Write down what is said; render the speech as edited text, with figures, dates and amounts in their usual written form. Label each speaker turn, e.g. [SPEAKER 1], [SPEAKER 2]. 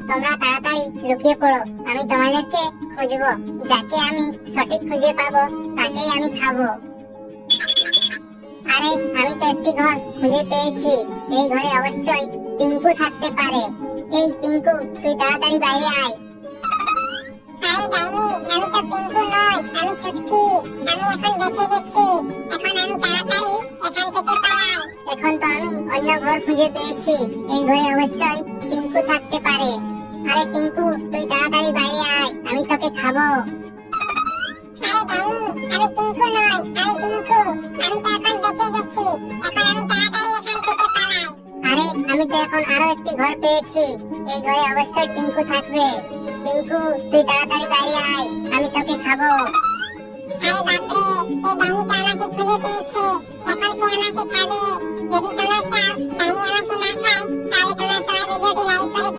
[SPEAKER 1] তোমরা তাড়াতাড়ি লুকিয়ে পড়ো, আমি তোমাদেরকে খুঁজবো। যাকে আমি সঠিক খুঁজে পাবো তাকেই আমি খাবো। আরে আমি তো একটি ঘর খুঁজে পেয়েছি। এই ঘরে অবশ্যই পিঙ্কু থাকতে পারে। এই পিঙ্কু, তুই তাড়াতাড়ি বাইরে আয়।
[SPEAKER 2] আরে ডাইনি, আমি তো পিঙ্কু নই, আমি ছুটকি। আমি এখন বেঁচে গেছি। এখন আমি তাড়াতাড়ি এখান থেকে পালাই।
[SPEAKER 1] এখন তো আমি অন্য ঘর খুঁজে পেয়েছি। এই ঘরে অবশ্যই পিঙ্কু থাকতে পারে। আরে পিঙ্কু, তুই তাড়াতাড়ি বাইরে আয়, আমি তোকে খাবো।
[SPEAKER 2] আরে ডাইনি, আমি পিঙ্কু নই, আমি পিঙ্কু। আমি তো এখন বেঁচে গেছি। এখন আমি তাড়াতাড়ি এখান থেকে পালাই।
[SPEAKER 1] আরে আমি তো এখন আরো একটি ঘর পেয়েছি। এই ঘরে অবশ্যই পিঙ্কু থাকবে। পিঙ্কু, তুই তাড়াতাড়ি বাইরে আয়, আমি তোকে খাবো।
[SPEAKER 2] আরে বাপরে, এই ডাইনি তো আমাকে খুঁজে পেয়েছে। এখন সে আমাকে খাবে। যদি তোমরা চাও ডাইনি আমাকে না খায়, তাহলে তোমরা সবাই ভিডিওটি লাইক করে